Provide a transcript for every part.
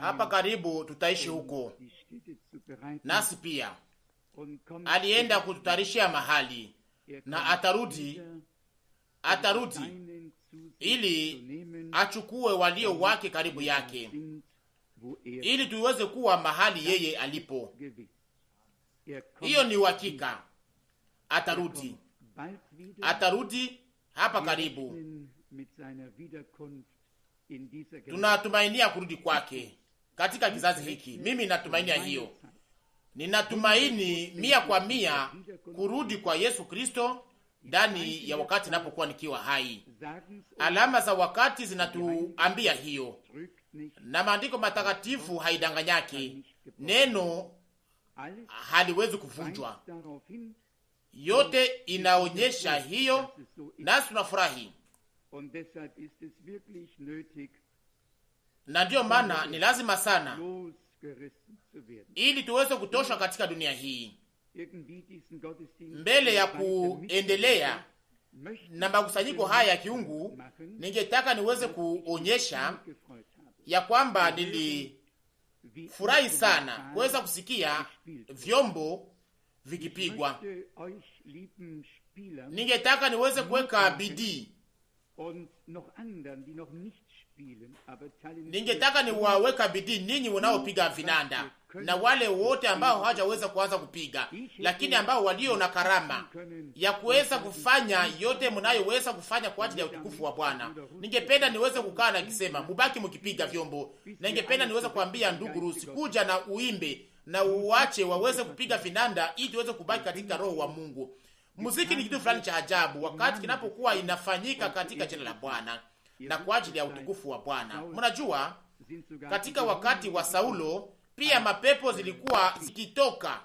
Hapa karibu tutaishi huko, nasi pia alienda kututayarishia mahali, na atarudi ili achukue walio wake karibu yake, ili tuweze kuwa mahali yeye alipo. Hiyo ni uhakika, atarudi hapa karibu. Tunatumainia kurudi kwake katika kizazi hiki. Mimi natumainia hiyo, ninatumaini 100% kurudi kwa Yesu Kristo ndani ya wakati napokuwa nikiwa hai. Alama za wakati zinatuambia hiyo, na maandiko matakatifu haidanganyaki. Neno haliwezi kuvunjwa, yote inaonyesha hiyo, nasi tunafurahi. Na ndiyo maana ni lazima sana, ili tuweze kutoshwa katika dunia hii, mbele ya kuendelea na makusanyiko haya ya kiungu. Ningetaka niweze kuonyesha ya kwamba nilifurahi sana kuweza kusikia vyombo vikipigwa. Ningetaka niweze kuweka bidii, ningetaka niwaweka bidii ninyi wanaopiga vinanda na wale wote ambao hawajaweza kuanza kupiga, lakini ambao walio na karama ya kuweza kufanya yote mnayoweza kufanya kwa ajili ya utukufu wa Bwana. Ningependa niweze kukaa na kisema mubaki mkipiga vyombo, na ningependa niweze kuambia ndugu Rusi kuja na uimbe na uache waweze kupiga vinanda, ili tuweze kubaki katika roho wa Mungu. Muziki ni kitu fulani cha ajabu wakati kinapokuwa inafanyika katika jina la Bwana na kwa ajili ya utukufu wa Bwana. Mnajua katika wakati wa Saulo pia mapepo zilikuwa zikitoka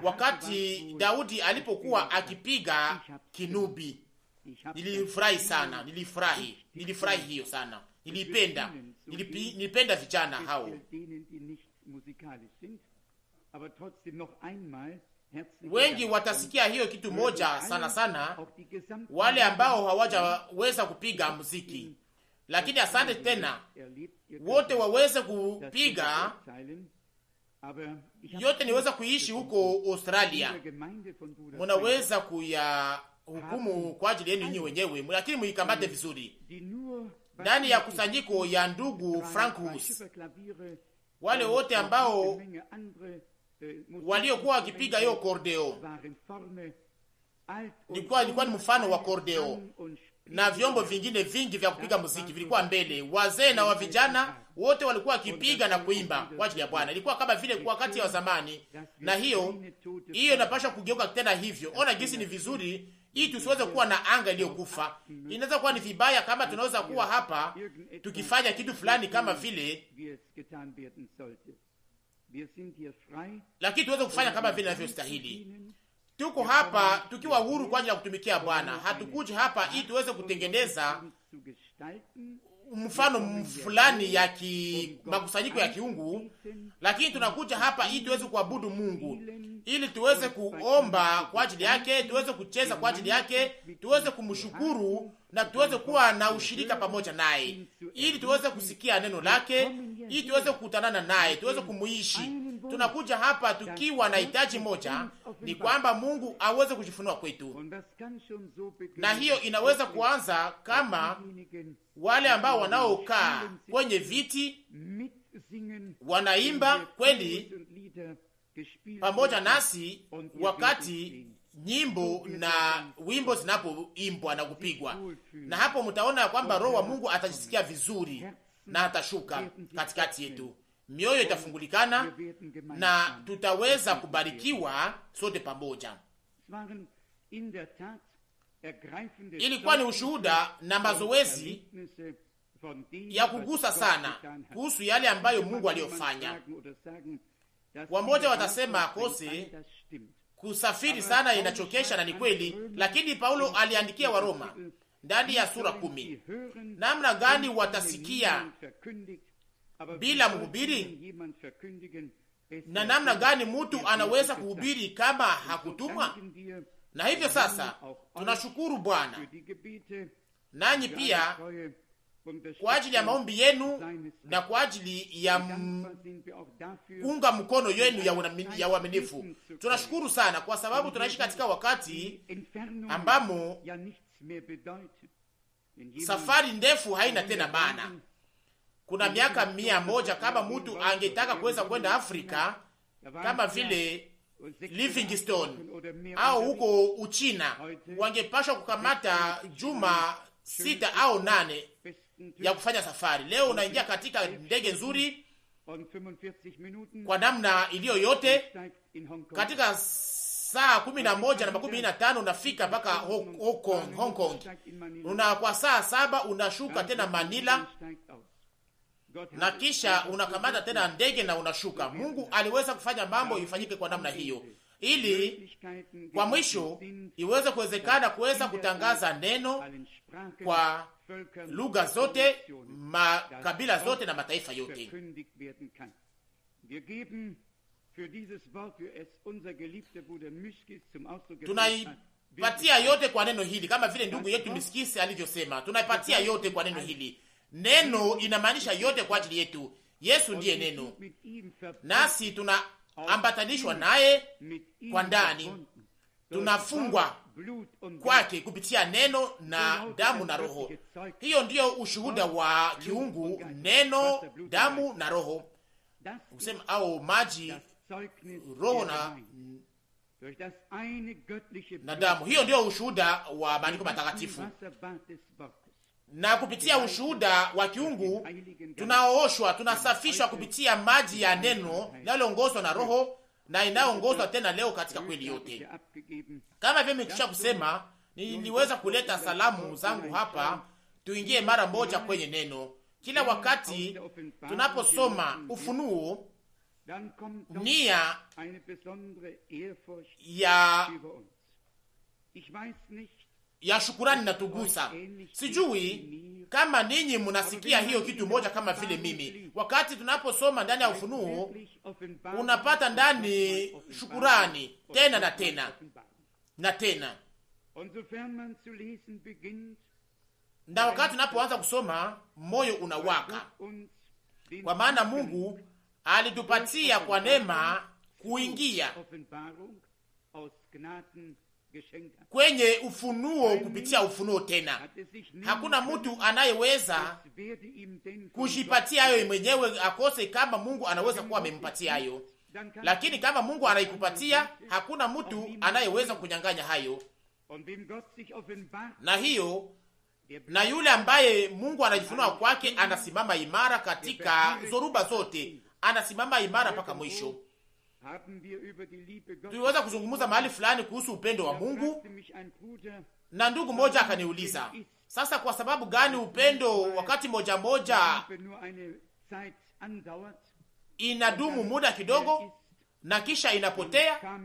wakati Daudi alipokuwa akipiga kinubi. Nilifurahi sana, nilifurahi hiyo sana, nilipenda vijana hao. Wengi watasikia hiyo kitu moja sana sana, wale ambao hawajaweza kupiga muziki, lakini asante tena wote waweze kupiga. Yote niweza kuishi huko Australia, munaweza kuya hukumu kwa ajili yenu nyinyi wenyewe, lakini muikamate vizuri. Ndani ya kusanyiko ya ndugu Frankus, wale wote ambao waliokuwa wakipiga hiyo kordeo, ilikuwa ni mfano wa kordeo na vyombo vingine vingi vya kupiga muziki vilikuwa mbele. Wazee na wa vijana wote walikuwa wakipiga na kuimba kwa ajili ya Bwana. Ilikuwa kama vile kwa wakati wa zamani, na hiyo inapaswa kugeuka tena hivyo. Ona jinsi ni vizuri, ili tusiweze kuwa na anga iliyokufa. Inaweza kuwa ni vibaya kama tunaweza kuwa hapa tukifanya kitu fulani kama vile, lakini tuweze kufanya kama vile inavyostahili. Tuko hapa tukiwa huru kwa ajili ya kutumikia Bwana. Hatukuji hapa ili tuweze kutengeneza mfano fulani ya makusanyiko ya kiungu, lakini tunakuja hapa ili tuweze kuabudu Mungu, ili tuweze kuomba kwa ajili yake, tuweze kucheza kwa ajili yake, tuweze kumshukuru na tuweze kuwa na ushirika pamoja naye, ili tuweze kusikia neno lake, ili tuweze kukutanana naye, tuweze kumuishi. Tunakuja hapa tukiwa na hitaji moja, ni kwamba Mungu aweze kujifunua kwetu, na hiyo inaweza kuanza kama wale ambao wanaokaa kwenye viti wanaimba kweli pamoja nasi wakati nyimbo na wimbo zinapoimbwa na kupigwa, na hapo mtaona kwamba Roho wa Mungu atajisikia vizuri na atashuka katikati yetu. Mioyo itafungulikana na tutaweza kubarikiwa sote pamoja. Ilikuwa ni ushuhuda na mazoezi ya kugusa sana kuhusu yale ambayo Mungu aliyofanya. Wamoja watasema kose kusafiri sana inachokesha, na ni kweli, lakini Paulo aliandikia Waroma ndani ya sura 10, namna gani watasikia bila mhubiri, na namna gani mtu anaweza kuhubiri kama hakutumwa. Na hivyo sasa tunashukuru Bwana nanyi pia kwa ajili ya maombi yenu na kwa ajili ya kuunga mkono yenu ya uaminifu. Tunashukuru sana kwa sababu tunaishi katika wakati ambamo safari ndefu haina tena maana. Kuna miaka 100 kama mtu angetaka kuweza kwenda Afrika kama vile Livingstone au huko Uchina, wangepashwa kukamata juma 6 au 8 ya kufanya safari. Leo unaingia katika ndege nzuri kwa namna iliyo yote, katika saa 11:15 unafika mpaka Hong Kong. Kwa saa 7 unashuka tena Manila, na kisha unakamata tena ndege na unashuka. Mungu aliweza kufanya mambo ifanyike kwa namna hiyo, ili kwa mwisho iweze kuwezekana kuweza kutangaza neno kwa lugha zote, makabila zote na mataifa yote. Tunaipatia yote kwa neno hili, kama vile ndugu yetu Miskisi alivyosema, tunaipatia yote kwa neno hili. Neno inamaanisha yote kwa ajili yetu. Yesu ndiye neno, nasi tunaambatanishwa naye kwa ndani, tunafungwa kwake kupitia neno na damu na roho. Hiyo ndiyo ushuhuda wa kiungu, neno, damu na roho, kusema au maji, roho na damu. Hiyo ndiyo ushuhuda wa maandiko matakatifu, na kupitia ushuhuda wa kiungu tunaooshwa, tunasafishwa kupitia maji ya neno linaloongozwa na roho na inayoongozwa tena leo katika kweli yote. Kama vile nimekwisha kusema, niliweza kuleta salamu zangu hapa, tuingie mara moja kwenye neno. Kila wakati tunaposoma Ufunuo, nia ya shukurani na tugusa. Sijui kama ninyi mnasikia hiyo kitu moja kama vile mimi. Wakati tunaposoma ndani ya Ufunuo, unapata ndani shukurani tena na tena na tena, na wakati tunapoanza kusoma moyo unawaka, kwa maana Mungu alitupatia kwa neema kuingia kwenye ufunuo kupitia ufunuo tena. Hakuna mtu anayeweza kujipatia hayo mwenyewe akose kama Mungu anaweza kuwa amempatia hayo. Lakini kama Mungu anaikupatia, hakuna mtu anayeweza kunyang'anya hayo. Na hiyo, na yule ambaye Mungu anajifunua kwake anasimama imara katika zoruba zote, anasimama imara mpaka mwisho. Tuliweza kuzungumza mahali fulani kuhusu upendo wa Mungu, na ndugu moja akaniuliza, sasa kwa sababu gani upendo wakati moja moja inadumu muda kidogo na kisha inapotea?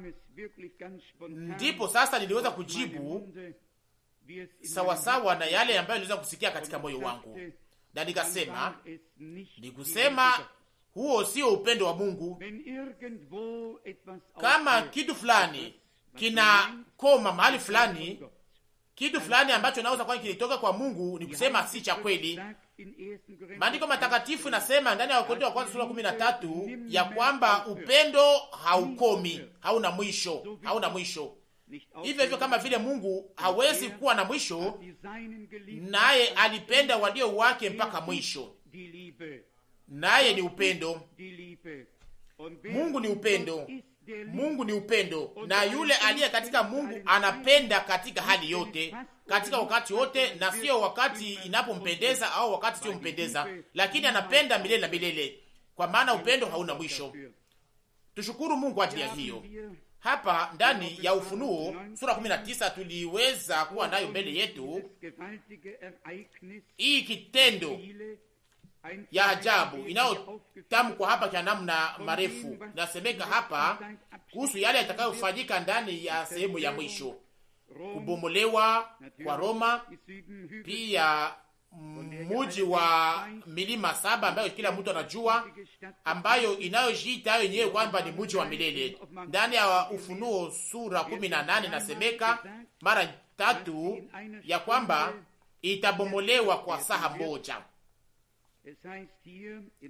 Ndipo sasa niliweza kujibu sawasawa na yale ambayo niliweza kusikia katika moyo wangu, na nikusema huo sio upendo wa Mungu. Kama kitu fulani kinakoma mahali fulani, kitu fulani ambacho naweza kwa kilitoka kwa Mungu, ni kusema si cha kweli. Maandiko matakatifu nasema ndani ya Wakorintho wa kwanza sura 13 ya kwamba upendo haukomi, hauna mwisho, hauna mwisho. Hivyo hivyo kama vile Mungu hawezi kuwa na mwisho, naye alipenda walio wake mpaka mwisho. Naye ni upendo. Mungu ni upendo. Mungu ni upendo, na yule aliye katika Mungu anapenda katika hali yote, katika wakati wote, na sio wakati inapompendeza au wakati sio mpendeza, lakini anapenda milele na milele, kwa maana upendo hauna mwisho. Tushukuru Mungu ajili ya hiyo. Hapa ndani ya Ufunuo sura 19 tuliweza kuwa nayo mbele yetu hii kitendo ya ajabu inayotamkwa hapa kwa namna marefu. Nasemeka hapa kuhusu yale yatakayofanyika ndani ya sehemu ya mwisho, kubomolewa kwa Roma, pia muji wa milima 7 ambayo kila mtu anajua, ambayo inayojiita yenyewe kwamba ni muji wa milele. Ndani ya Ufunuo sura 18 nasemeka mara 3 ya kwamba itabomolewa kwa saa moja.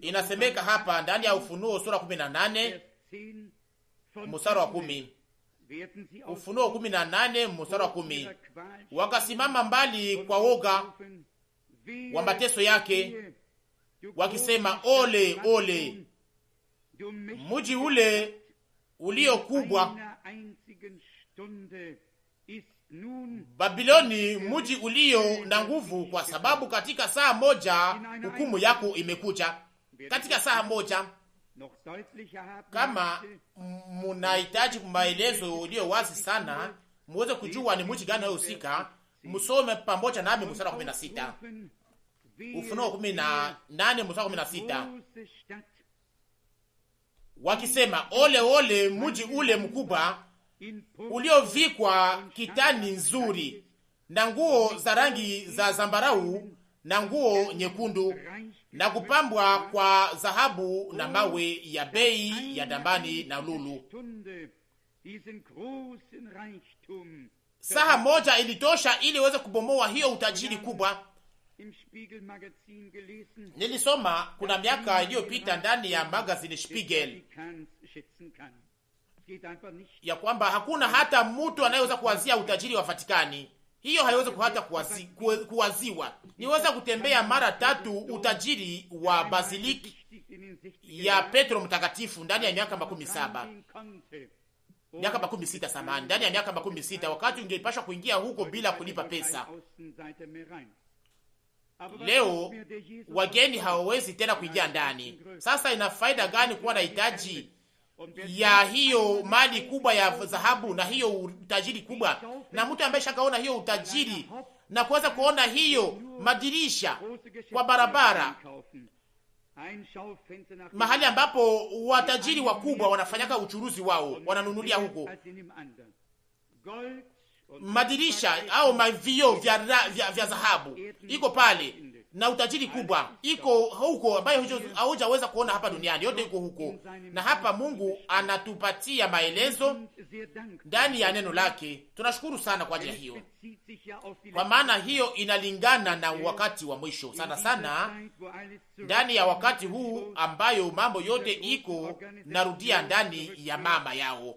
Inasemeka hapa ndani ya Ufunuo sura 18 mstari wa 10. Ufunuo 18 mstari wa 10. Wakasimama mbali kwa woga wa mateso yake, wakisema, ole, ole, mji ule ulio kubwa, Babiloni, mji ulio na nguvu, kwa sababu katika saa moja hukumu yako imekuja. Katika saa moja. Kama munahitaji maelezo iliyo wazi sana, muweze kujua ni mji gani unahusika, msome pamoja nami mstari wa 16. Ufunuo 18 mstari wa 16. Wakisema, ole, ole, mji ule mkubwa uliovikwa kitani nzuri na nguo za rangi za zambarau na nguo nyekundu na kupambwa kwa dhahabu na mawe ya bei ya dambani na lulu. Saa moja ilitosha ili iweze kubomoa hiyo utajiri kubwa. Nilisoma kuna miaka iliyopita ndani ya magazine Spiegel ya kwamba hakuna hata mtu anayeweza kuwazia utajiri wa Vatikani. Hiyo haiwezi hata kuwaziwa. Niweza kutembea mara 3 utajiri wa Basiliki ya Petro Mtakatifu ndani ya miaka 17. Miaka 16 samani. Ndani ya miaka 16 wakati ungepashwa kuingia huko bila kulipa pesa. Leo wageni hawawezi tena kuingia ndani. Sasa ina faida gani kuwa na hitaji ya hiyo mali kubwa ya dhahabu na hiyo utajiri kubwa, na mtu ambaye shakaona hiyo utajiri na kuweza kuona hiyo madirisha kwa barabara, mahali ambapo watajiri wakubwa wanafanyaka uchuruzi wao, wananunulia huko madirisha au mavio vya dhahabu, iko pale na utajiri kubwa iko huko ambayo haujaweza kuona hapa duniani, yote iko huko. Na hapa Mungu anatupatia maelezo ndani ya neno lake. Tunashukuru sana kwa ajili ya hiyo, kwa maana hiyo inalingana na wakati wa mwisho sana sana, ndani ya wakati huu ambayo mambo yote iko narudia ndani ya mama yao,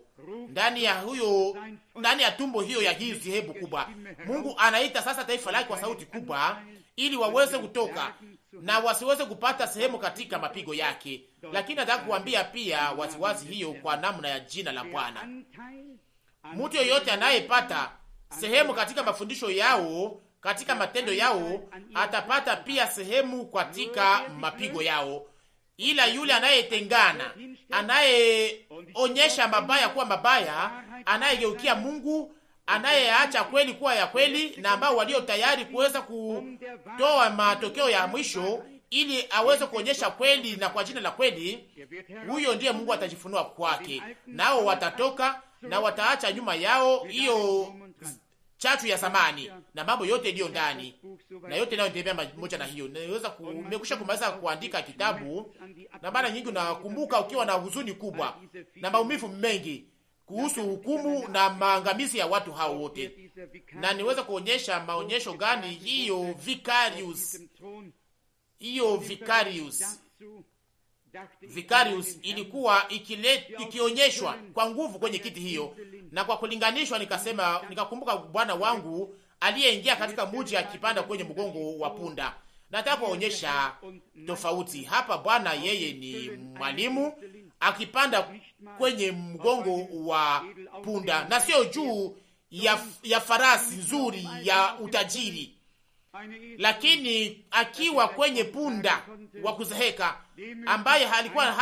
ndani ya tumbo hiyo ya hii dhehebu kubwa. Mungu anaita sasa taifa lake kwa sauti kubwa ili waweze kutoka na wasiweze kupata sehemu katika mapigo yake. Lakini nataka kuambia pia wasiwasi hiyo kwa namna ya jina la Bwana. Mtu yoyote anayepata sehemu katika mafundisho yao, katika matendo yao, atapata pia sehemu katika mapigo yao. Ila yule anayetengana, anayeonyesha mabaya kuwa mabaya, anayegeukia Mungu, anayeacha kweli kuwa ya kweli, na ambao walio tayari kuweza kutoa matokeo ya mwisho ili aweze kuonyesha kweli na kwa jina la kweli, huyo ndiye Mungu atajifunua kwake. Nao watatoka na wataacha nyuma yao hiyo chachu ya zamani na mambo yote iliyo ndani na yote nayo tembea moja na hiyo. Nimekwisha kumaliza kuandika kitabu, na mara nyingi nakumbuka ukiwa na huzuni kubwa na maumivu mengi kuhusu hukumu na maangamizi ya watu hao wote, na niweza kuonyesha maonyesho gani hiyo Vicarius ilikuwa ikionyeshwa kwa nguvu kwenye kiti hiyo. Na kwa kulinganishwa, nikakumbuka bwana wangu aliyeingia katika mji akipanda kwenye mgongo wa punda. Nataka kuonyesha tofauti hapa. Bwana yeye ni mwalimu akipanda kwenye mgongo wa punda, na sio juu ya farasi nzuri ya utajiri, lakini akiwa kwenye punda wa kuzeheka ambaye alikuwa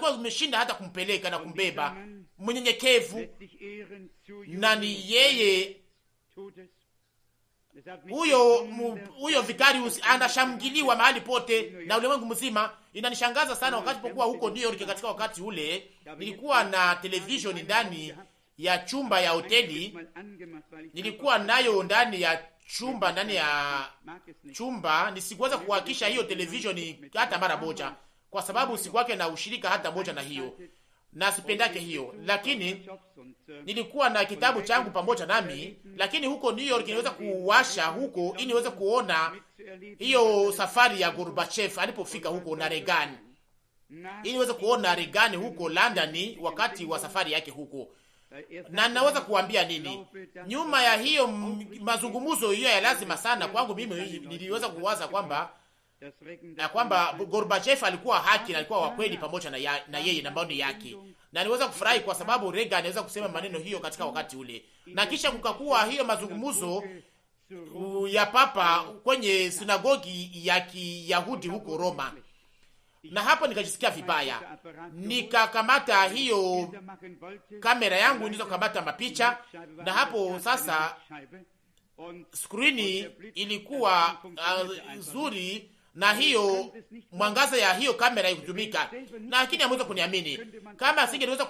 ameshinda hata kumpeleka na kumbeba, mnyenyekevu. Na ni yeye huyo Vicarius anashangiliwa mahali pote na ulimwengu mzima. Inanishangaza sana wakati pokuwa huko New York. Katika wakati ule nilikuwa na television ndani ya chumba ya hoteli, nilikuwa nayo ndani ya chumba nisikuweza kuhakisha hiyo television hata mara moja, kwa sababu sikuwake na ushirika hata moja na hiyo. na sipendake hiyo, lakini nilikuwa na kitabu changu pamoja nami, lakini huko New York niweza kuwasha huko ili niweze kuona hiyo safari ya Gorbachev alipofika huko na Reagan, ili niweze kuona Reagan huko London wakati wa safari yake huko. Na naweza kuambia nini nyuma ya hiyo mazungumzo hiyo ya lazima sana kwangu mimi, niliweza kuwaza kwamba Gorbachev alikuwa haki na alikuwa wa kweli pamoja na yeye na maoni yake, na niweza kufurahi kwa sababu Reagan anaweza kusema maneno hiyo katika wakati ule. Na kisha kukakuwa hiyo mazungumzo ya papa kwenye sinagogi ya Kiyahudi huko Roma, na hapo nikajisikia vibaya, nikakamata hiyo kamera yangu nizo kamata mapicha, na hapo sasa skrini ilikuwa nzuri na hiyo mwangaza ya hiyo kamera ikutumika, na lakini hamweza kuniamini. Kama singeweza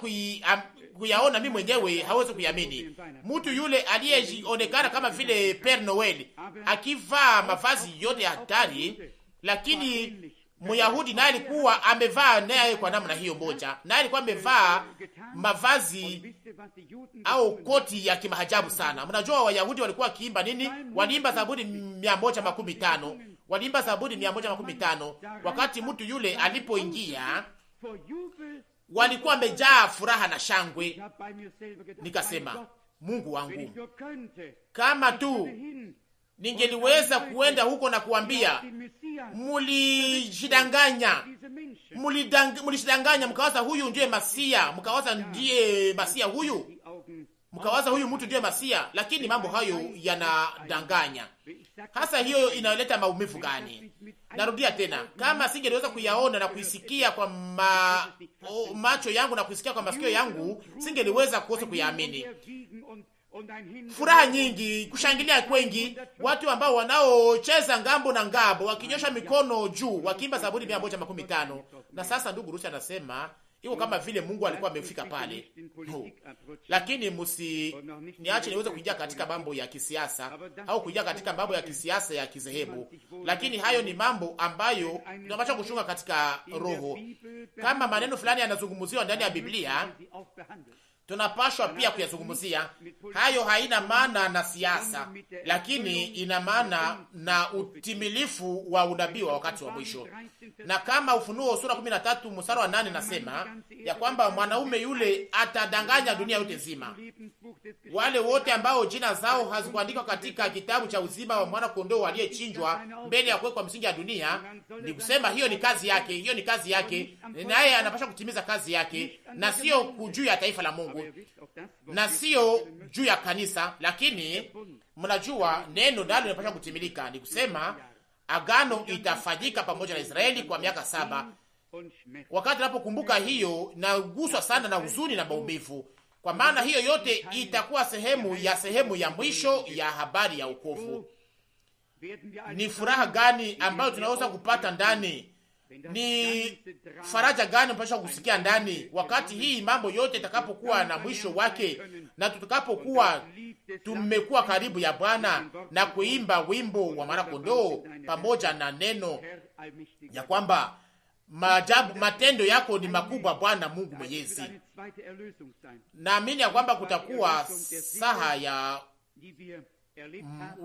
kuyaona mimi mwenyewe, hawezi kuiamini. Mtu yule aliyeonekana kama vile Père Noel akivaa mavazi yote ya hatari, lakini Myahudi naye alikuwa amevaa naye kwa namna hiyo moja, naye alikuwa amevaa mavazi au koti ya kimahajabu sana. Mnajua Wayahudi walikuwa wakiimba nini? Waliimba Zaburi 115. Waliimba Zaburi 115. Wakati mtu yule alipoingia, walikuwa wamejaa furaha na shangwe. Nikasema, Mungu wangu, kama tu ningeliweza kuenda huko na kuambia, mulishidanganya mkawaza huyu ndiye Masia, mkawaza ndiye Masia huyu, mkawaza huyu mtu ndiye Masia, lakini mambo hayo yanadanganya. Hasa hiyo inaleta maumivu gani? Narudia tena, kama singeweza kuyaona na kuisikia kwa macho yangu na kuisikia kwa masikio yangu, singeweza kukosa kuyaamini. Furaha nyingi, kushangilia kwengi, watu ambao wanaocheza ngambo na ngambo, wakinyosha mikono juu, wakiimba Zaburi 115. Na sasa ndugu Rusi anasema iko kama vile Mungu alikuwa amefika pale. Lakini niache niweze kuingia katika mambo ya kisiasa au kuingia katika mambo ya kisiasa ya kizehebu, lakini hayo ni mambo ambayo tunapaswa kushunga katika roho. Kama maneno fulani yanazungumziwa ndani ya Biblia, tunapashwa pia kuyazungumzia. Hayo haina maana na siasa, lakini ina maana na utimilifu wa unabii wa wakati wa mwisho. Na kama Ufunuo sura 13 mstari wa 8 nasema ya kwamba mwanaume yule atadanganya dunia yote nzima, wale wote ambao jina zao hazikuandikwa katika kitabu cha uzima wa mwana kondoo aliyechinjwa mbele ya kuwekwa msingi ya dunia. Ni kusema hiyo ni kazi yake, hiyo ni kazi yake, naye anapaswa kutimiza kazi yake, na sio juu ya taifa la Mungu na sio juu ya kanisa. Lakini mnajua neno nalo linapaswa kutimilika, ni kusema agano itafanyika pamoja na Israeli kwa miaka 7. Wakati napokumbuka hiyo, naguswa sana na huzuni na maumivu, kwa maana hiyo yote itakuwa sehemu ya mwisho ya habari ya wokovu. Ni furaha gani ambayo tunaweza kupata ndani? Ni faraja gani mpasha kusikia ndani wakati hii mambo yote itakapokuwa na mwisho wake, na tutakapokuwa tumekuwa karibu ya Bwana na kuimba wimbo wa mwana kondoo pamoja na neno ya kwamba matendo yako ni makubwa, Bwana Mungu Mwenyezi. Naamini ya kwamba kutakuwa saha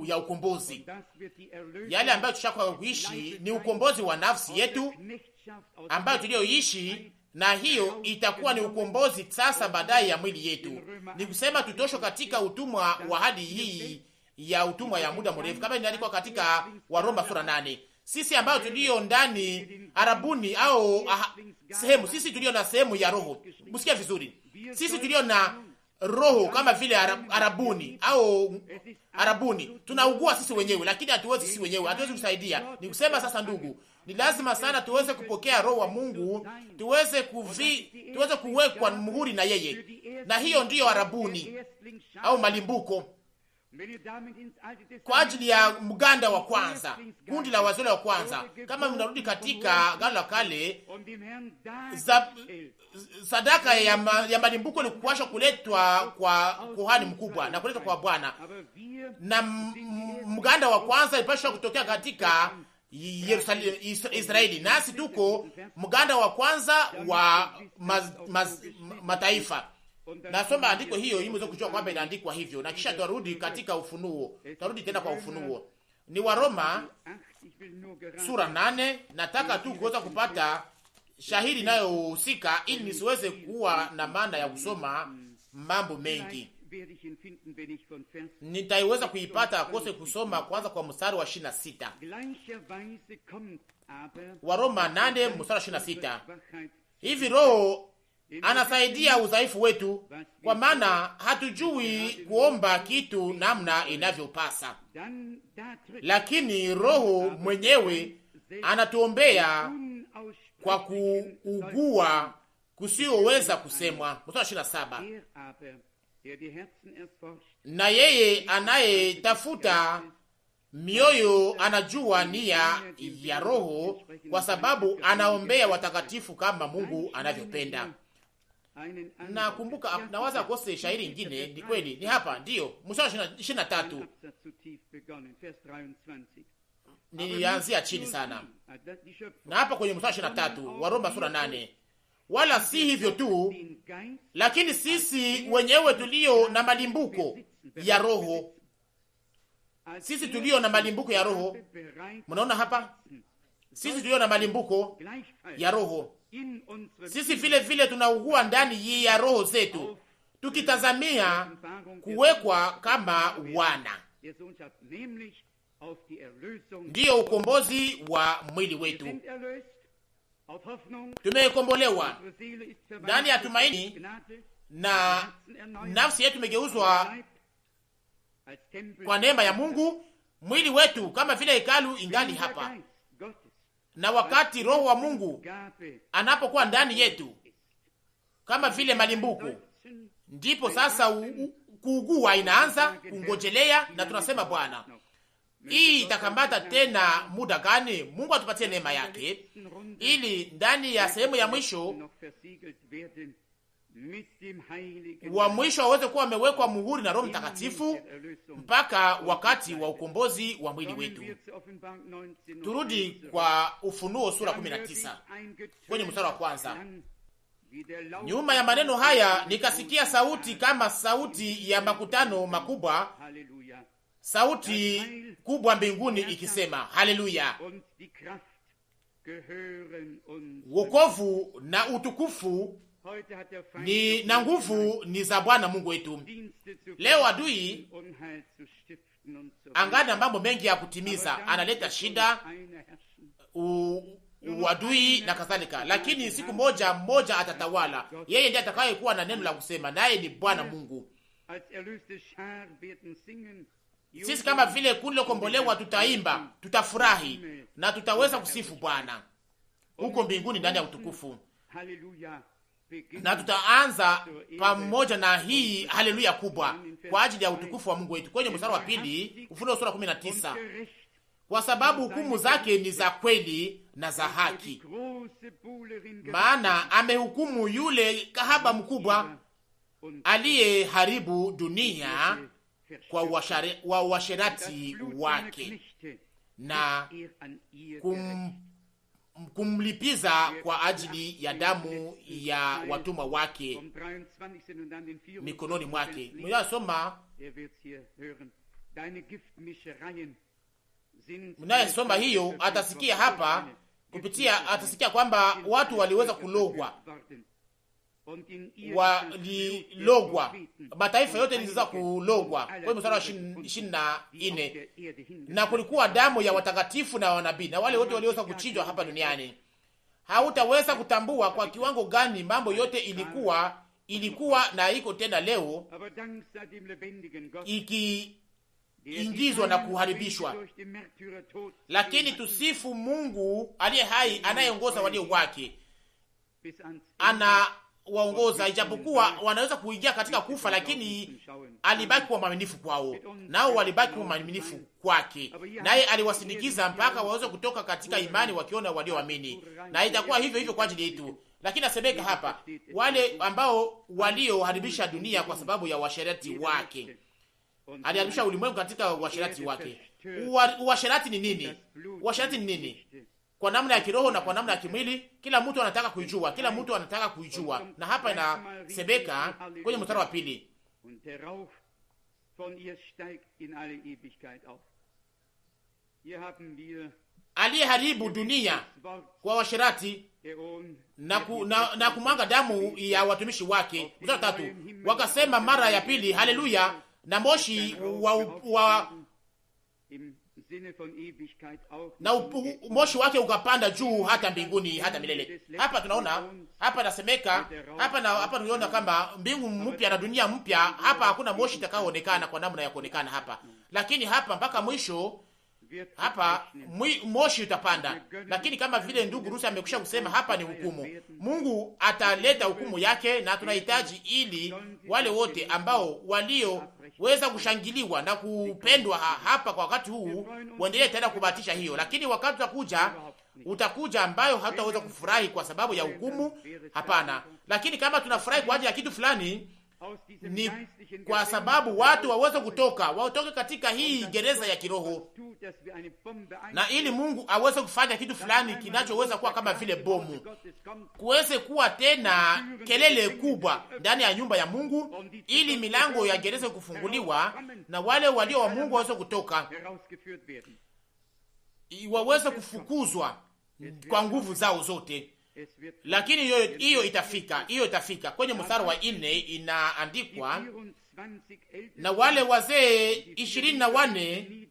ya ukombozi. Yale ambayo tushaka kuishi ni ukombozi wa nafsi yetu ambayo tulioishi, na hiyo itakuwa ni ukombozi sasa baadaye ya mwili yetu. Ni kusema tutosho katika utumwa wa hadi hii ya utumwa ya muda mrefu, kama inaandikwa katika Waroma sura 8. Sisi ambao tulio ndani arabuni au sehemu, sisi tulio na sehemu ya roho, msikia vizuri, sisi tulio na roho kama vile arabuni au arabuni, tunaugua sisi wenyewe, lakini hatuwezi sisi wenyewe, hatuwezi kusaidia. Ni kusema sasa, ndugu, ni lazima sana tuweze kupokea roho wa Mungu, tuweze kuwekwa muhuri na yeye, na hiyo ndiyo arabuni au malimbuko kwa ajili ya mganda wa kwanza, kundi la wazee wa kwanza. Kama mnarudi katika Agano la Kale, sadaka ya malimbuko ni kuwasha kuletwa kwa kuhani mkubwa na kuletwa kwa Bwana, na mganda wa kwanza ilipaswa kutokea katika Yerusalemu, Israeli, nasi tuko mganda wa kwanza wa mataifa. Nasoma andiko hiyo ili mweze kujua kwamba inaandikwa hivyo, na kisha tuarudi katika Ufunuo. Tuarudi tena kwa Ufunuo, ni Waroma sura 8. Nataka tu kuweza kupata shahidi inayohusika ili nisiweze kuwa na maana ya kusoma mambo mengi. Nitaiweza kuipata kose kusoma kwanza kwa mstari wa 26. Waroma 8 mstari wa 26. Hivi Roho anasaidia udhaifu wetu, kwa maana hatujui kuomba kitu namna inavyopasa, lakini Roho mwenyewe anatuombea kwa kuugua kusioweza kusemwa. Mstari wa 27. Na yeye anayetafuta mioyo anajua nia ya Roho, kwa sababu anaombea watakatifu kama Mungu anavyopenda. Nakumbuka nawaza kose shairi ingine, ni kweli, ni hapa ndiyo mstari wa 23. Nilianzia chini sana, na hapa kwenye mstari wa 23 wa Roma sura 8. Wala si hivyo tu, lakini sisi wenyewe tulio na malimbuko ya Roho, sisi tulio na malimbuko ya Roho. Mnaona hapa, sisi tulio na malimbuko ya Roho, sisi vile vile tunaugua ndani ya roho zetu, tukitazamia kuwekwa kama wana, ndiyo ukombozi wa mwili wetu. Tumekombolewa ndani ya tumaini, na nafsi yetu imegeuzwa kwa neema ya Mungu. Mwili wetu kama vile hekalu ingali hapa, na wakati Roho wa Mungu anapokuwa ndani yetu kama vile malimbuko, ndipo sasa kuugua inaanza kungojelea, na tunasema Bwana, hii itakambata tena muda gani? Mungu atupatie neema yake ili ndani ya sehemu ya mwisho wa mwisho waweze kuwa wamewekwa muhuri na Roho Mtakatifu mpaka wakati wa ukombozi wa mwili wetu. Turudi kwa Ufunuo sura 19 kwenye mstari wa kwanza. Nyuma ya maneno haya nikasikia sauti kama sauti ya makutano makubwa, sauti kubwa mbinguni ikisema, haleluya! Wokovu na utukufu ni na nguvu ni za Bwana Mungu wetu. Leo adui angana mambo mengi ya kutimiza, analeta shida, uadui na kadhalika, lakini siku moja mmoja atatawala. Yeye ndiye atakayekuwa na neno la kusema, naye ni Bwana Mungu. Sisi kama vile kundi kombolewa, tutaimba, tutafurahi na tutaweza kusifu Bwana huko mbinguni ndani ya utukufu, na tutaanza pamoja na hii haleluya kubwa kwa ajili ya utukufu wa Mungu wetu. Kwenye mstari wa 2 Ufunuo sura 19, kwa sababu hukumu zake ni za kweli na za haki, maana amehukumu yule kahaba mkubwa aliyeharibu dunia kwa uasherati wake, na kumlipiza kwa ajili ya damu ya watumwa wake mikononi mwake. Mnayesoma hiyo atasikia hapa kupitia, atasikia kwamba watu waliweza kulogwa, walilogwa, mataifa yote yaliweza kulogwa. Kwa mstari wa 24, na kulikuwa damu ya watakatifu na wanabii na wale wote waliweza kuchinjwa hapa duniani. Hautaweza kutambua kwa kiwango gani mambo yote ilikuwa na iko tena leo ikiingizwa na kuharibishwa, lakini tusifu Mungu aliye hai, anayeongoza walio wake, ana waongoza, ijapokuwa wanaweza kuingia katika kufa, lakini alibaki kuwa mwaminifu kwao, nao walibaki kuwa mwaminifu kwake, naye aliwasindikiza mpaka waweze kutoka katika imani wakiona walioamini, na itakuwa hivyo hivyo kwa ajili yetu. Lakini asemeka hapa wale ambao walioharibisha dunia kwa sababu ya uasherati wake, aliharibisha ulimwengu katika uasherati wake. Uasherati ni nini? Uasherati ni nini? Kwa namna ya kiroho na kwa namna ya kimwili, kila mtu anataka kuijua, kila mtu anataka kuijua. Na hapa inasemeka kwenye mstari wa pili, aliyeharibu dunia kwa uasherati na kumwanga damu ya watumishi wake. Mstari wa tatu, wakasema mara ya pili haleluya, na moshi moshi wake ukapanda juu hata mbinguni hata milele. Hapa tunaona, hapa nasemeka, hapa tunaona kama mbingu mpya na dunia mpya. Hapa hakuna moshi itakayoonekana kwa namna ya kuonekana hapa, lakini hapa mpaka mwisho hapa moshi utapanda. Lakini kama vile ndugu Rusi amekwisha kusema, hapa ni hukumu. Mungu ataleta hukumu yake, na tunahitaji ili wale wote ambao walioweza kushangiliwa na kupendwa hapa kwa wakati huu waendelee tena kubahatisha hiyo. Lakini wakati utakuja ambayo hatutaweza kufurahi kwa sababu ya hukumu. Hapana, lakini kama tunafurahi kwa ajili ya kitu fulani, ni kwa sababu watu waweze watoke katika hii gereza ya kiroho, na ili Mungu aweze kufanya kitu fulani kinachoweza kuwa kama vile bomu, kuweze kuwa tena kelele kubwa ndani ya nyumba ya Mungu, ili milango ya gereza kufunguliwa na wale walio wa Mungu waweze kutoka, waweze kufukuzwa kwa nguvu zao zote. Lakini hiyo itafika. Kwenye mstari wa 4 inaandikwa, na wale wazee 24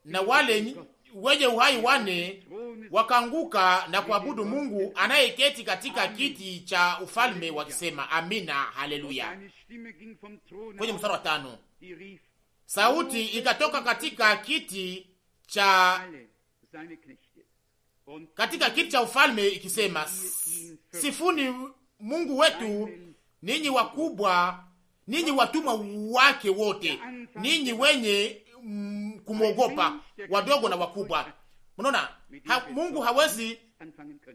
na wale wenye uhai 4 wakaanguka na kuabudu Mungu anayeketi katika kiti cha ufalme wakisema amina, haleluya. Kwenye mstari wa 5, sauti ikatoka katika kiti cha ufalme ikisema, sifuni Mungu wetu, ninyi wakubwa, ninyi watumwa wake wote, ninyi wenye kumwogopa, wadogo na wakubwa. Unaona, Mungu hawezi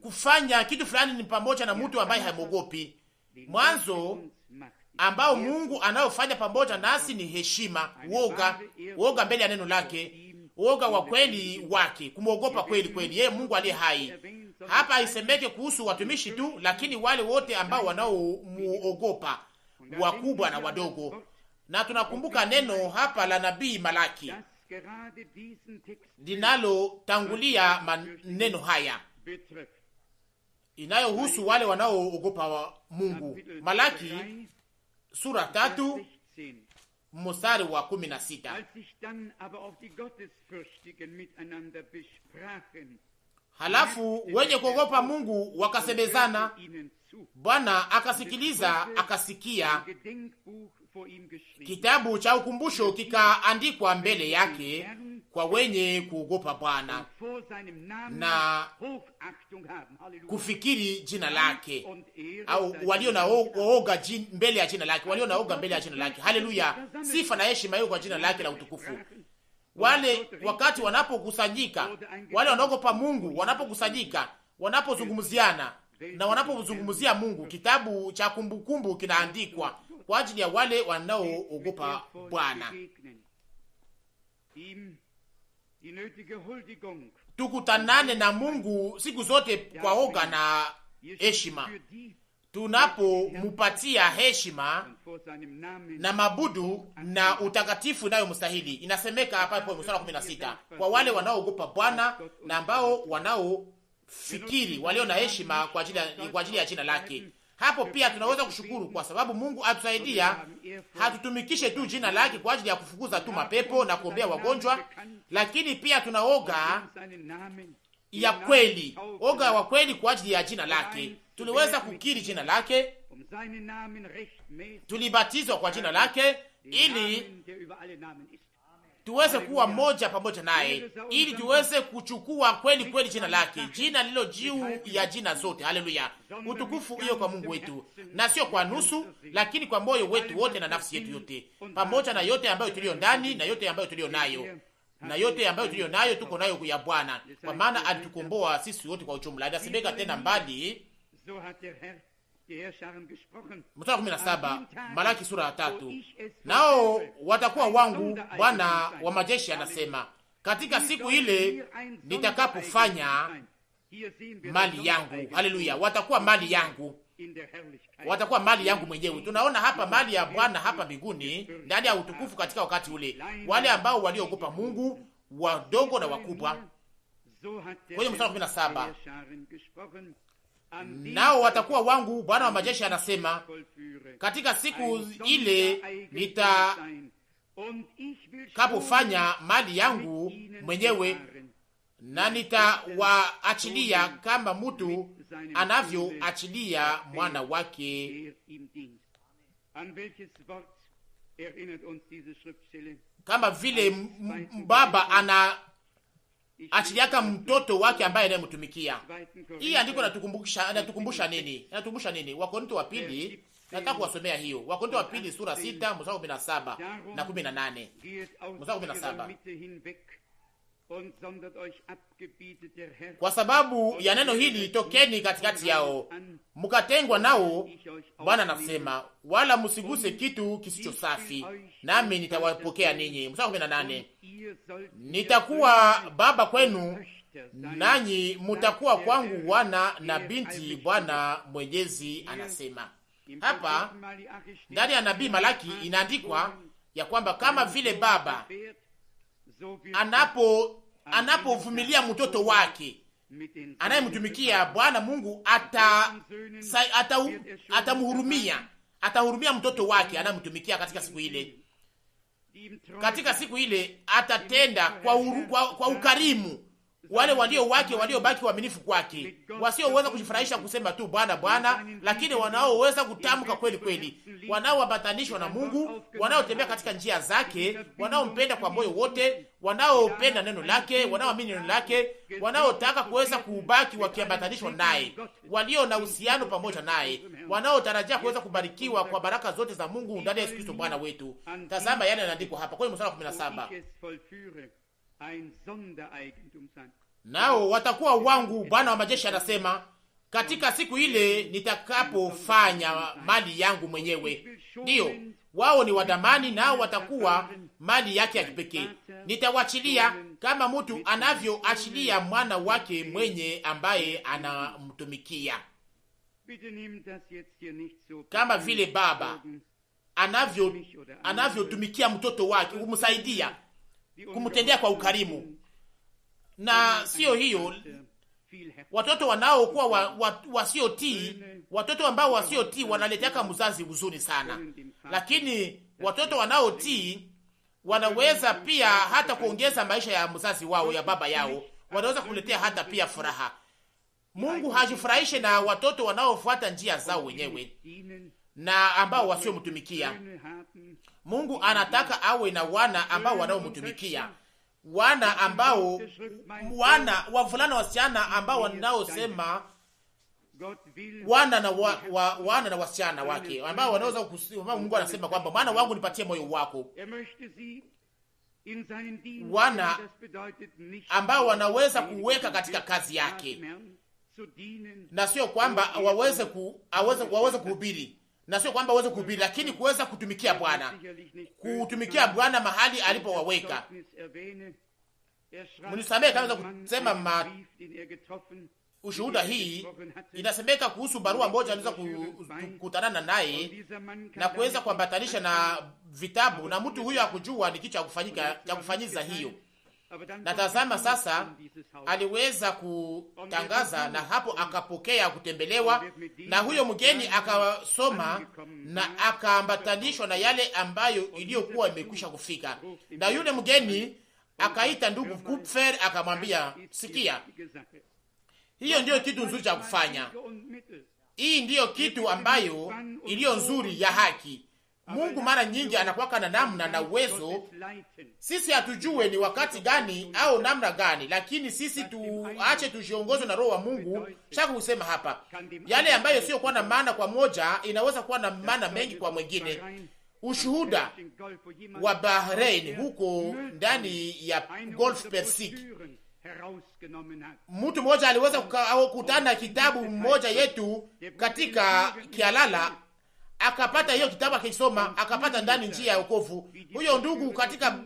kufanya kitu fulani ni pamoja na mtu ambaye haimogopi. Mwanzo ambao Mungu anayofanya pamoja nasi ni heshima, woga mbele ya neno lake, woga wa kweli wake, kumwogopa kweli kweli yeye Mungu aliye hai. Hapa haisemeke kuhusu watumishi tu, lakini wale wote ambao wanaomuogopa, wakubwa na wadogo. Na tunakumbuka neno hapa la nabii Malaki linalotangulia maneno haya inayohusu wale wanaoogopa Mungu. Malaki sura 3 mstari wa 16. Halafu wenye kuogopa Mungu wakasemezana, Bwana akasikiliza, akasikia. Kitabu cha ukumbusho kikaandikwa mbele yake kwa wenye kuogopa Bwana na kufikiri jina lake, au walio na oga mbele ya jina lake, walio na oga mbele ya jina lake. Haleluya, sifa na heshima hiyo kwa jina lake la utukufu. Wale wakati wanapokusanyika, wale wanaogopa Mungu wanapokusanyika, wanapozungumziana na wanapozungumzia Mungu, kitabu cha kumbukumbu kinaandikwa kwa ajili ya wale wanaoogopa Bwana. Tukutanane na Mungu siku zote kwa oga na heshima, tunapomupatia heshima na mabudu na utakatifu nayo mstahili. Inasemeka hapa kwa mstari wa 16, kwa wale wanaoogopa Bwana na ambao wanaofikiri, walio na heshima kwa ajili ya jina lake. Hapo pia tunaweza kushukuru kwa sababu Mungu atusaidia, hatutumikishe tu jina lake kwa ajili ya kufukuza tu mapepo na kuombea wagonjwa, lakini pia tunaoga ya kweli, oga wa kweli kwa ajili ya jina lake. Tuliweza kukiri jina lake, tulibatizwa kwa jina lake, ili tuweze kuwa moja pamoja naye, ili tuweze kuchukua kweli kweli jina lake, jina lilo juu ya jina zote. Haleluya, utukufu hiyo kwa Mungu wetu, na sio kwa nusu, lakini kwa moyo wetu wote na nafsi yetu yote, pamoja na yote ambayo tulio ndani na yote ambayo tulio nayo, na yote ambayo tulio nayo tuko nayo ya Bwana, kwa maana alitukomboa sisi wote kwa ujumla. Inasemeka tena mbali, Mstari 17, Malaki sura ya 3. Nao watakuwa wangu, Bwana wa majeshi anasema, katika siku ile nitakapofanya mali yangu. Haleluya, watakuwa mali yangu, watakuwa mali yangu mwenyewe. Tunaona hapa mali ya Bwana hapa mbinguni ndani ya utukufu katika wakati ule, wale ambao waliogopa Mungu, wadogo na wakubwa. Kwenye mstari 17, nao watakuwa wangu, Bwana wa majeshi anasema, katika siku ile nitakapofanya mali yangu mwenyewe, na nitawaachilia kama mtu anavyoachilia mwana wake, kama vile baba anaachiliaka mtoto wake ambaye anayemtumikia. Hii andiko natukumbusha nini? Natukumbusha nini? Wakorintho wa pili, nataka kuwasomea hiyo. Wakorintho wa pili sura 6 mstari 17 na 18. Mstari 17. Kwa sababu ya neno hili, tokeni katikati yao, mkatengwa nao, Bwana anasema, wala msiguse kitu kisicho safi, nami nitawapokea ninyi. Mstari 18, nitakuwa baba kwenu, nanyi mutakuwa kwangu wana na binti, Bwana Mwenyezi anasema. Hapa ndani ya nabii Malaki inaandikwa ya kwamba kama vile baba anapovumilia mtoto wake anayemtumikia, Bwana Mungu atahurumia mtoto wake anayemtumikia katika siku ile. Katika siku ile atatenda kwa ukarimu wale walio wake, waliobaki waaminifu kwake, wasioweza kujifurahisha kusema tu Bwana Bwana, lakini wanaoweza kutamka kweli kweli, wanaoambatanishwa na Mungu, wanaotembea katika njia zake, wanaompenda kwa moyo wote, wanaopenda neno lake, wanaoamini neno lake, wanaotaka kuweza kubaki wakiambatanishwa naye, walio na uhusiano pamoja naye, wanaotarajia kuweza kubarikiwa kwa baraka zote za Mungu ndani ya Yesu Kristo Bwana wetu. Tazama yale yanaandikwa hapa kwenye mstari wa 17. Nao watakuwa wangu, Bwana wa majeshi anasema, katika siku ile nitakapofanya mali yangu mwenyewe. Ndiyo, wao ni wadamani, nao watakuwa mali yake ya kipekee. Nitawachilia kama mtu anavyoachilia mwana wake mwenye ambaye anamtumikia. Kama vile baba anavyotumikia mtoto wake, kumsaidia, kumtendea kwa ukarimu. Na sio hiyo, watoto wanaokuwa wasiotii, watoto ambao wasiotii wanaletea mzazi huzuni sana, lakini watoto wanaotii wanaweza pia hata kuongeza maisha ya mzazi wao, ya baba yao, wanaweza kuletea hata pia furaha. Mungu hajifurahishe na watoto wanaofuata njia zao wenyewe na ambao wasiomtumikia. Mungu anataka awe na wana ambao wanaomtumikia, wana ambao wavulana wasichana ambao wanaosema wana na wasichana wake ambao wanaweza kusema, Mungu anasema kwamba mwana wangu nipatie moyo wako. Wana ambao wanaweza kuweka katika kazi yake, na sio kwamba waweze kuhubiri, na sio kwamba waweze kuhubiri, lakini kuweza kutumikia Bwana mahali alipowaweka. Mnisamehe kama kusema ushuhuda hii inasemeka kuhusu barua moja aliweza kukutanana naye na kuweza kuambatanisha na vitabu, na mtu huyo hakujua ni kitu cha kufanyiza hiyo. Na tazama sasa, aliweza kutangaza, na hapo akapokea kutembelewa, na huyo mgeni akasoma na akaambatanishwa na yale ambayo iliyokuwa imekwisha kufika. Na yule mgeni akaita ndugu Kupfer, akamwambia, sikia, hiyo ndiyo kitu nzuri cha kufanya. Hii ndiyo kitu ambayo iliyo nzuri ya haki. Mungu mara nyingi anakuwa na namna na uwezo. Sisi hatujue ni wakati gani au namna gani, lakini sisi tuache tujiongozwe na Roho wa Mungu. Shaka kusema hapa, yale ambayo sio kuwa na maana kwa moja inaweza kuwa na maana mengi kwa mwingine. Ushuhuda wa Bahrain huko ndani ya Gulf Persic mtu mmoja aliweza kukutana kitabu mmoja yetu katika kialala, akapata hiyo kitabu akisoma, akapata ndani njia ya wokovu. Huyo ndugu katika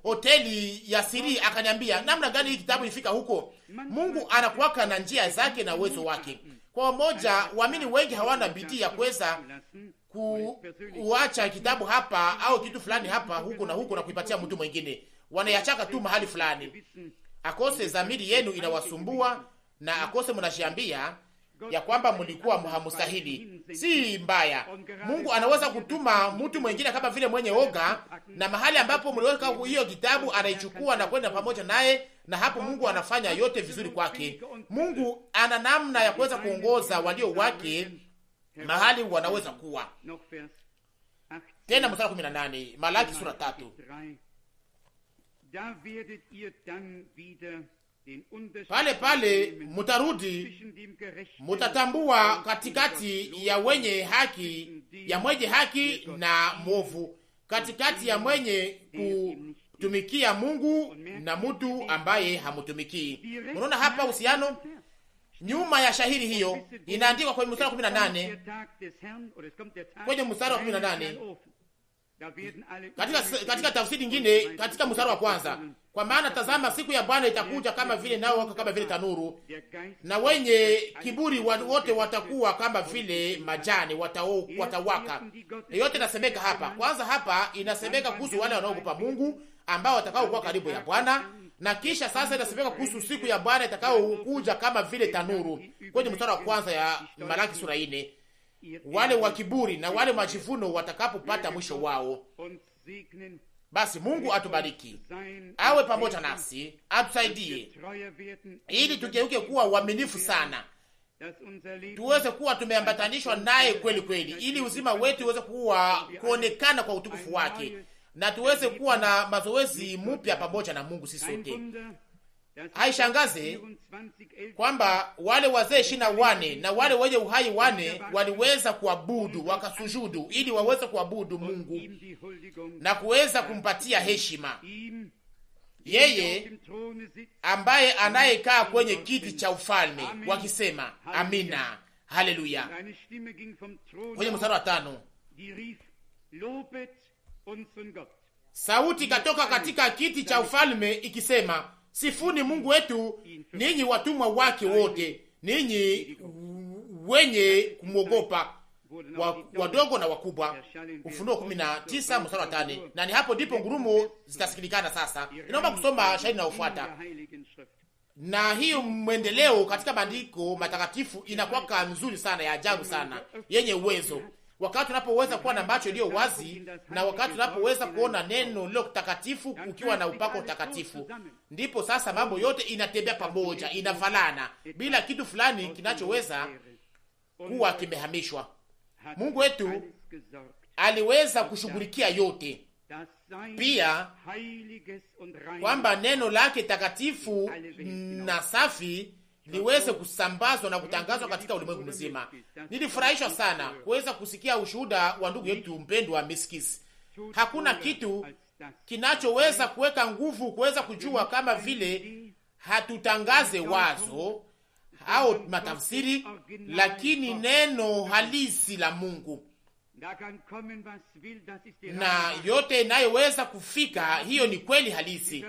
hoteli ya siri akaniambia namna gani hii kitabu ifika huko. Mungu anakuwaka na njia zake na uwezo wake. Kwa moja, waamini wengi hawana bidii ya kuweza kuacha kitabu hapa au kitu fulani hapa huko na kuipatia mtu mwingine. Wanayachaka tu mahali fulani. Akose dhamiri yenu inawasumbua na akose mnashiambia ya kwamba mlikuwa hamustahili. Si mbaya. Mungu anaweza kutuma mtu mwingine kama vile mwenye oga, na mahali ambapo mliweka hiyo kitabu anaichukua na kwenda pamoja naye, na hapo Mungu anafanya yote vizuri kwake. Mungu ana namna ya kuweza kuongoza walio wake mahali wanaweza kuwa. Tena mstari 18, Malaki sura 3. Pale mutarudi, mutatambua katikati ya mwenye haki na mwovu, katikati ya mwenye kutumikia Mungu na mtu ambaye hamutumikii. Unaona hapa uhusiano nyuma ya shahiri hiyo inaandikwa kwenye mstari wa 18, kwenye mstari wa 18 katika tafsiri nyingine, katika mstari wa kwanza, kwa maana tazama siku ya Bwana itakuja kama vile nao wako kama vile tanuru, na wenye kiburi wote watakuwa kama vile majani watawaka. Yote inasemeka hapa. Kwanza hapa inasemeka kuhusu wale wanaogopa Mungu ambao watakao kuwa karibu ya Bwana, na kisha sasa inasemeka kuhusu siku ya Bwana itakao kuja kama vile tanuru kwenye mstari wa kwanza ya Malaki sura 4. Wale wa kiburi na wale majivuno watakapopata mwisho wao. Basi Mungu atubariki, awe pamoja nasi, atusaidie ili tugeuke kuwa waaminifu sana, tuweze kuwa tumeambatanishwa naye kweli kweli, ili uzima wetu uweze kuonekana kwa utukufu wake, na tuweze kuwa na mazoezi mpya pamoja na Mungu sisi sote. Haishangaze kwamba wale wazee 24 na wale wenye uhai 4 waliweza kuabudu, wakasujudu ili waweze kuabudu Mungu na kuweza kumpatia heshima yeye ambaye anayekaa kwenye kiti cha ufalme, wakisema amina, haleluya. Kwenye mstari wa 5, sauti katoka katika kiti cha ufalme ikisema, sifuni Mungu wetu, ninyi watumwa wake wote, ninyi wenye kumwogopa, wadogo na wakubwa. Ufunuo 19 mstari wa 5. Na ni hapo ndipo ngurumo zitasikilikana. Sasa inaomba kusoma shahidi na ufuata, na hiyo mwendeleo katika maandiko matakatifu inakuwa nzuri sana, ya ajabu sana, yenye uwezo. Wakati tunapoweza kuwa na macho iliyo wazi, na wakati tunapoweza kuona neno lilo takatifu ukiwa na upako takatifu, ndipo sasa mambo yote inatembea pamoja, inavalana bila kitu fulani kinachoweza kuwa kimehamishwa. Mungu wetu aliweza kushughulikia yote, pia kwamba neno lake takatifu na safi liweze kusambazwa na kutangazwa katika ulimwengu mzima. Nilifurahishwa sana kuweza kusikia ushuhuda wa ndugu yetu mpendwa Miskis. Hakuna kitu kinachoweza kuweka nguvu kuweza kujua kama vile hatutangaze wazo au matafsiri, lakini neno halisi la Mungu, na yote inayoweza kufika, hiyo ni kweli halisi,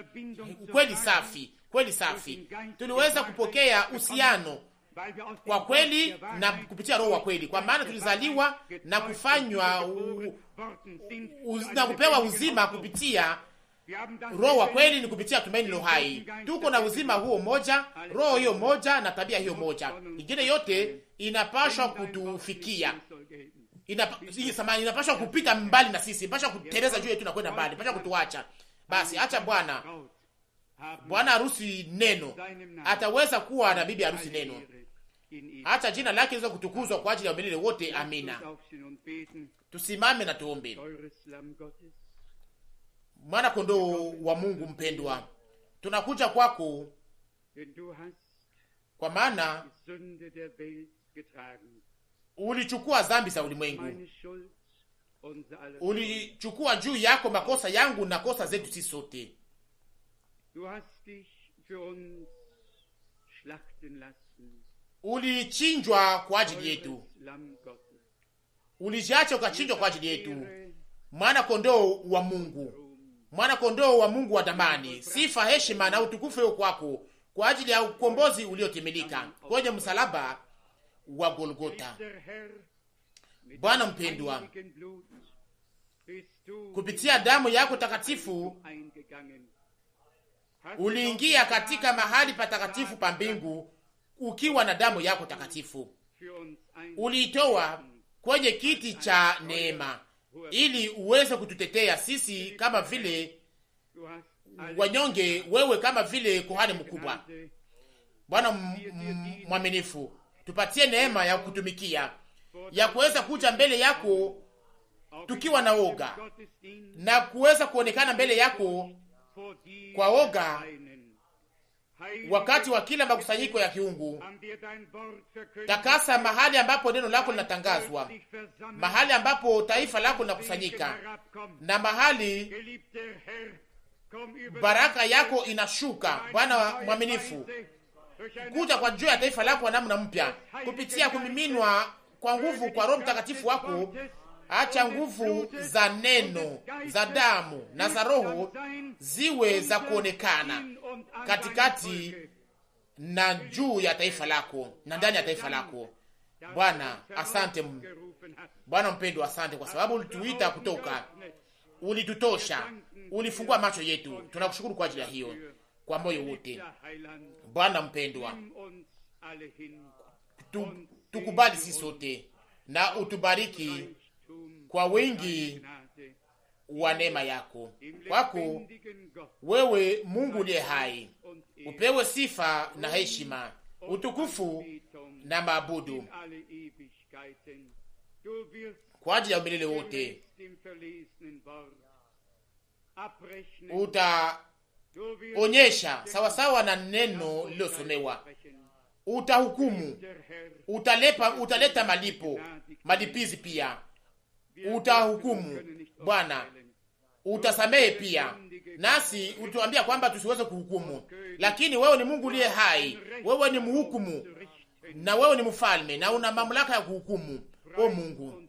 kweli safi, kweli safi. Tuliweza kupokea uhusiano kwa kweli na kupitia Roho wa kweli, kwa maana tulizaliwa na kufanywa na kupewa uzima kupitia Roho wa kweli, ni kupitia tumaini lo hai. Tuko na uzima huo moja, roho hiyo moja na tabia hiyo moja. Ingine yote inapashwa kutufikia, inapashwa kupita mbali na sisi, inapashwa kuteleza juu yetu na kwenda mbali, inapashwa kutuacha. Basi acha Bwana harusi neno ataweza kuwa na bibi harusi neno. Acha jina lake liweze kutukuzwa kwa ajili ya milele wote. Amina. Tusimame na tuombe. Mwana kondoo wa Mungu mpendwa, tunakuja kwako kwa maana ulichukua dhambi za ulimwengu, ulichukua juu yako makosa yangu na kosa zetu sisi sote. ulichinjwa kwa ajili yetu, ulijiacha ukachinjwa kwa ajili yetu, mwana kondoo wa Mungu, mwana kondoo wa Mungu wa damani. Sifa, heshima na utukufu yo kwako kwa ajili ya ukombozi uliotimilika kwenye msalaba wa Golgota. Bwana mpendwa, kupitia damu yako takatifu uliingia katika mahali patakatifu pa mbingu, ukiwa na damu yako takatifu uliitoa kwenye kiti cha neema ili uweze kututetea sisi kama vile wanyonge, wewe kama vile kuhani mkubwa. Bwana mwaminifu, tupatie neema ya kutumikia, ya kuweza kuja mbele yako tukiwa na oga na kuweza kuonekana mbele yako kwa oga wakati wa kila makusanyiko ya kiungu. Takasa mahali ambapo neno lako linatangazwa, mahali ambapo taifa lako linakusanyika, na mahali baraka yako inashuka. Bwana mwaminifu, kuja kwa juu ya taifa lako wa namna mpya kupitia kumiminwa kwa nguvu kwa Roho Mtakatifu wako. Acha nguvu za neno, za damu na za Roho ziwe za kuonekana katikati na juu ya taifa lako na ndani ya taifa lako. Bwana, asante. Bwana mpendwa, asante kwa sababu ulituita kutoka, ulitutosha, ulifungua macho yetu. Tunakushukuru kwa ajili ya hiyo kwa moyo wote. Bwana mpendwa, tukubali sisi sote na utubariki kwa wingi wa neema yako. Kwako wewe Mungu uliye hai, upewe sifa na heshima, utukufu na maabudu kwa ajili ya umilele wote. Utaonyesha sawasawa na neno lililosomewa, utahukumu, utaleta malipizi pia, utahukumu Bwana, utasamehe pia. Nasi utuambia kwamba tusiweze kuhukumu, lakini wewe ni Mungu uliye hai, wewe ni mhukumu na wewe ni mfalme na una mamlaka ya kuhukumu. O Mungu,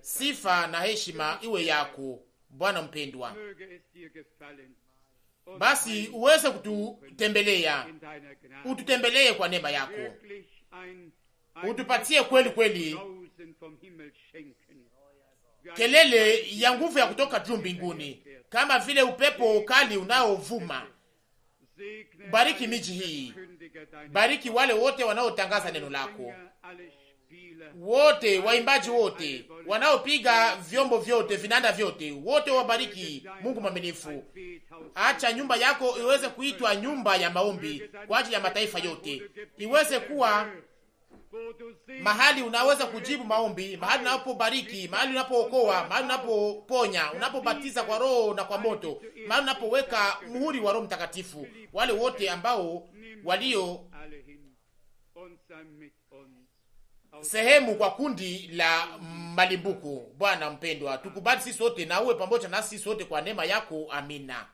sifa na heshima iwe yako. Bwana mpendwa, basi uweze kututembelea, ututembelee kwa neema yako, utupatie kweli kweli kelele ya nguvu ya kutoka juu mbinguni, kama vile upepo kali unaovuma. Bariki miji hii, bariki wale wote wanaotangaza neno lako, wote waimbaji wote wanaopiga vyombo vyote, vinanda vyote, wote wabariki. Mungu mwaminifu, acha nyumba yako iweze kuitwa nyumba ya maombi kwa ajili ya mataifa yote, iweze kuwa mahali unaweza kujibu maombi, mahali unapobariki, mahali unapookoa, mahali unapoponya, unapobatiza kwa Roho na kwa moto, mahali unapoweka muhuri wa Roho Mtakatifu, wale wote ambao walio sehemu kwa kundi la malimbuku. Bwana mpendwa, tukubali sisi sote na uwe pamoja nasi sote kwa neema yako. Amina.